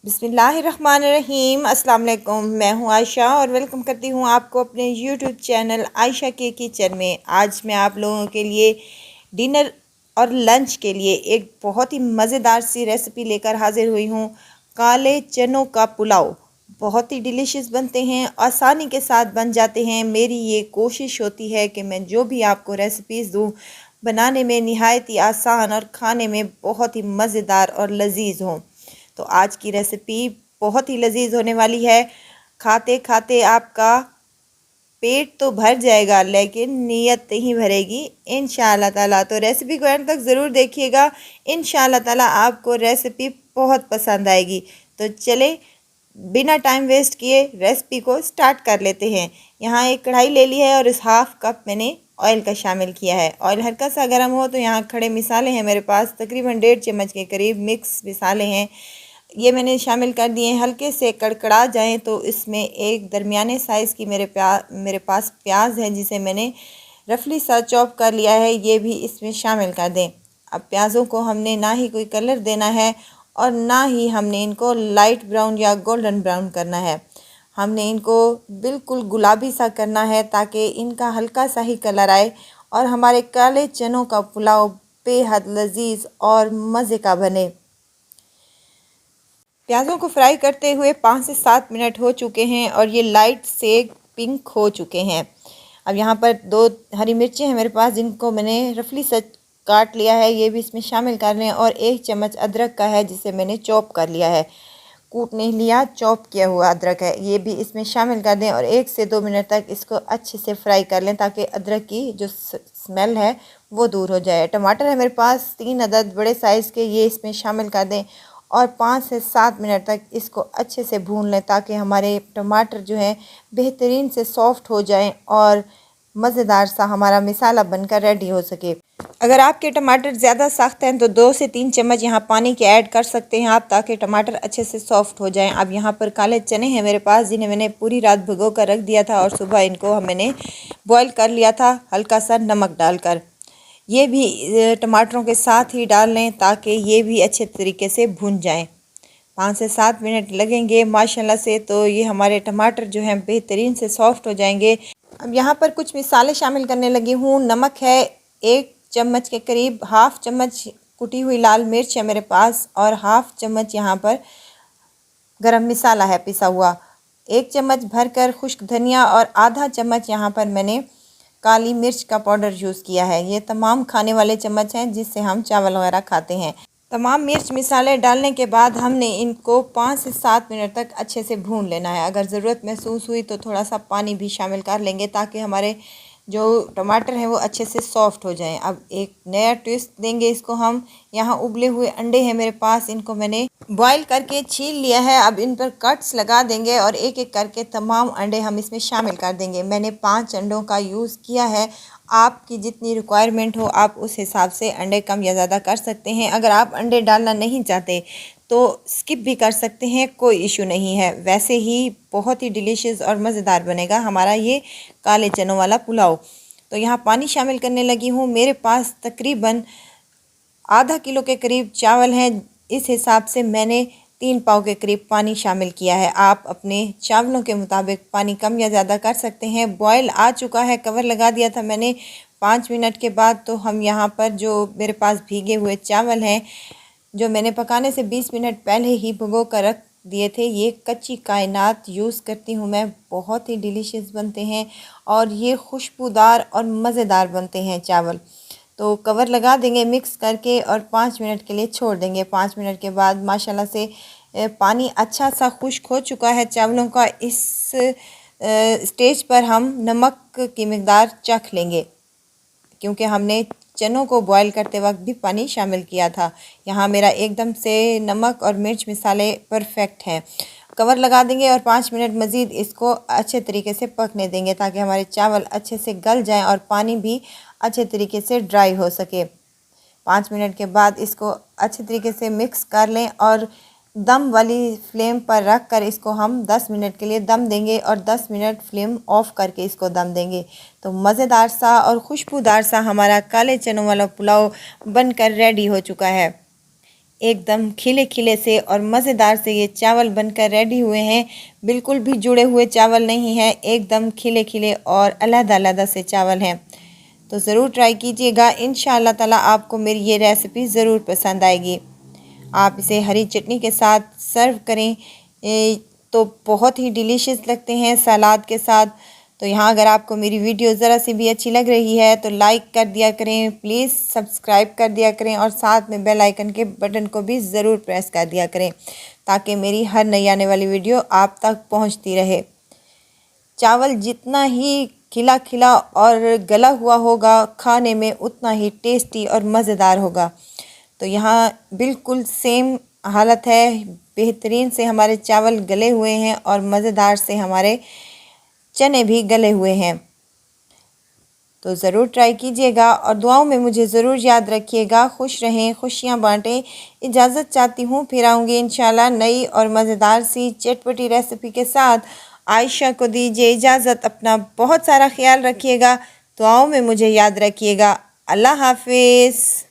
बिस्मिल्लाहिर्रहमानिर्रहीम। अस्सलाम वालेकुम। मैं हूं आयशा और वेलकम करती हूं आपको अपने यूट्यूब चैनल आयशा के किचन में। आज मैं आप लोगों के लिए डिनर और लंच के लिए एक बहुत ही मज़ेदार सी रेसिपी लेकर हाज़िर हुई हूं। काले चनों का पुलाव बहुत ही डिलीशियस बनते हैं, आसानी के साथ बन जाते हैं। मेरी ये कोशिश होती है कि मैं जो भी आपको रेसिपीज़ दूँ बनाने में नहायत ही आसान और खाने में बहुत ही मज़ेदार और लजीज हों। तो आज की रेसिपी बहुत ही लजीज होने वाली है। खाते खाते आपका पेट तो भर जाएगा लेकिन नीयत नहीं भरेगी इंशाअल्लाह ताला। तो रेसिपी को एंड तक ज़रूर देखिएगा, इंशाअल्लाह ताला आपको रेसिपी बहुत पसंद आएगी। तो चले बिना टाइम वेस्ट किए रेसिपी को स्टार्ट कर लेते हैं। यहाँ एक कढ़ाई ले ली है और इस हाफ कप मैंने ऑयल का शामिल किया है। ऑयल हल्का सा गर्म हो तो यहाँ खड़े मिसाले हैं मेरे पास, तकरीबन 1.5 चम्मच के करीब मिक्स मिसाले हैं, ये मैंने शामिल कर दिए। हल्के से कड़कड़ा जाएं तो इसमें एक दरमियाने साइज़ की मेरे पास प्याज है जिसे मैंने रफली सा चॉप कर लिया है, ये भी इसमें शामिल कर दें। अब प्याज़ों को हमने ना ही कोई कलर देना है और ना ही हमने इनको लाइट ब्राउन या गोल्डन ब्राउन करना है। हमने इनको बिल्कुल गुलाबी सा करना है ताकि इनका हल्का सा ही कलर आए और हमारे काले चनों का पुलाव बेहद लजीज और मज़े का बने। प्याज़ों को फ्राई करते हुए 5 से 7 मिनट हो चुके हैं और ये लाइट से पिंक हो चुके हैं। अब यहाँ पर 2 हरी मिर्चें हैं मेरे पास जिनको मैंने रफली से काट लिया है, ये भी इसमें शामिल कर लें। और 1 चम्मच अदरक का है जिसे मैंने चॉप कर लिया है, कूट नहीं लिया, चॉप किया हुआ अदरक है, ये भी इसमें शामिल कर दें और 1 से 2 मिनट तक इसको अच्छे से फ्राई कर लें ताकि अदरक की जो स्मेल है वो दूर हो जाए। टमाटर है मेरे पास 3 अदद बड़े साइज़ के, ये इसमें शामिल कर दें और 5 से 7 मिनट तक इसको अच्छे से भून लें ताकि हमारे टमाटर जो हैं बेहतरीन से सॉफ़्ट हो जाएं और मज़ेदार सा हमारा मिसाला बनकर रेडी हो सके। अगर आपके टमाटर ज़्यादा सख्त हैं तो 2 से 3 चम्मच यहाँ पानी के ऐड कर सकते हैं आप ताकि टमाटर अच्छे से सॉफ़्ट हो जाएं। अब यहाँ पर काले चने हैं मेरे पास जिन्हें मैंने पूरी रात भिगो कर रख दिया था और सुबह इनको मैंने बॉयल कर लिया था हल्का सा नमक डालकर। ये भी टमाटरों के साथ ही डाल लें ताकि ये भी अच्छे तरीके से भुन जाएं। 5 से 7 मिनट लगेंगे माशाल्लाह से, तो ये हमारे टमाटर जो हैं बेहतरीन से सॉफ़्ट हो जाएंगे। अब यहाँ पर कुछ मिसाले शामिल करने लगी हूँ। नमक है 1 चम्मच के करीब, हाफ़ चम्मच कुटी हुई लाल मिर्च है मेरे पास और हाफ़ चम्मच यहाँ पर गरम मसाला है पिसा हुआ, 1 चम्मच भरकर खुश्क धनिया और आधा चम्मच यहाँ पर मैंने काली मिर्च का पाउडर यूज़ किया है। ये तमाम खाने वाले चम्मच हैं जिससे हम चावल वगैरह खाते हैं। तमाम मिर्च मिसाले डालने के बाद हमने इनको 5 से 7 मिनट तक अच्छे से भून लेना है। अगर ज़रूरत महसूस हुई तो थोड़ा सा पानी भी शामिल कर लेंगे ताकि हमारे जो टमाटर हैं वो अच्छे से सॉफ़्ट हो जाएं। अब एक नया ट्विस्ट देंगे इसको हम। यहाँ उबले हुए अंडे हैं मेरे पास, इनको मैंने बॉईल करके छील लिया है। अब इन पर कट्स लगा देंगे और एक एक करके तमाम अंडे हम इसमें शामिल कर देंगे। मैंने 5 अंडों का यूज़ किया है, आपकी जितनी रिक्वायरमेंट हो आप उस हिसाब से अंडे कम या ज़्यादा कर सकते हैं। अगर आप अंडे डालना नहीं चाहते तो स्किप भी कर सकते हैं, कोई इशू नहीं है। वैसे ही बहुत ही डिलीशियस और मज़ेदार बनेगा हमारा ये काले चनों वाला पुलाव। तो यहाँ पानी शामिल करने लगी हूँ। मेरे पास तकरीबन आधा किलो के करीब चावल हैं, इस हिसाब से मैंने 3 पाव के करीब पानी शामिल किया है। आप अपने चावलों के मुताबिक पानी कम या ज़्यादा कर सकते हैं। बॉयल आ चुका है, कवर लगा दिया था मैंने 5 मिनट के बाद। तो हम यहाँ पर जो मेरे पास भीगे हुए चावल हैं जो मैंने पकाने से 20 मिनट पहले ही भिगो कर रख दिए थे, ये कच्ची कायनात यूज़ करती हूँ मैं, बहुत ही डिलीशियस बनते हैं और ये खुशबूदार और मज़ेदार बनते हैं चावल। तो कवर लगा देंगे मिक्स करके और 5 मिनट के लिए छोड़ देंगे। 5 मिनट के बाद माशाल्लाह से पानी अच्छा सा खुश्क हो चुका है चावलों का। इस स्टेज पर हम नमक की मिकदार चख लेंगे क्योंकि हमने चनों को बॉईल करते वक्त भी पानी शामिल किया था। यहाँ मेरा एकदम से नमक और मिर्च मसाले परफेक्ट हैं। कवर लगा देंगे और 5 मिनट मज़ीद इसको अच्छे तरीके से पकने देंगे ताकि हमारे चावल अच्छे से गल जाएं और पानी भी अच्छे तरीके से ड्राई हो सके। 5 मिनट के बाद इसको अच्छे तरीके से मिक्स कर लें और दम वाली फ्लेम पर रख कर इसको हम 10 मिनट के लिए दम देंगे और 10 मिनट फ्लेम ऑफ़ करके इसको दम देंगे। तो मज़ेदार सा और खुशबूदार सा हमारा काले चनों वाला पुलाव बनकर रेडी हो चुका है। एकदम खिले खिले से और मज़ेदार से ये चावल बनकर रेडी हुए हैं। बिल्कुल भी जुड़े हुए चावल नहीं हैं, एकदम खिले खिले और अलग-अलग से चावल हैं। तो ज़रूर ट्राई कीजिएगा, इंशाअल्लाह ताला आपको मेरी ये रेसिपी ज़रूर पसंद आएगी। आप इसे हरी चटनी के साथ सर्व करें तो बहुत ही डिलीशियस लगते हैं सलाद के साथ। तो यहाँ अगर आपको मेरी वीडियो ज़रा सी भी अच्छी लग रही है तो लाइक कर दिया करें, प्लीज़ सब्सक्राइब कर दिया करें और साथ में बेल आइकन के बटन को भी ज़रूर प्रेस कर दिया करें ताकि मेरी हर नई आने वाली वीडियो आप तक पहुँचती रहे। चावल जितना ही खिला खिला और गला हुआ होगा, खाने में उतना ही टेस्टी और मज़ेदार होगा। तो यहाँ बिल्कुल सेम हालत है, बेहतरीन से हमारे चावल गले हुए हैं और मज़ेदार से हमारे चने भी गले हुए हैं। तो ज़रूर ट्राई कीजिएगा और दुआओं में मुझे ज़रूर याद रखिएगा। खुश रहें, खुशियाँ बांटें। इजाज़त चाहती हूँ, फिर आऊँगी इंशाल्लाह नई और मज़ेदार सी चटपटी रेसिपी के साथ। आयशा को दीजिए इजाज़त, अपना बहुत सारा ख्याल रखिएगा, दुआओं में मुझे याद रखिएगा। अल्लाह हाफिज़।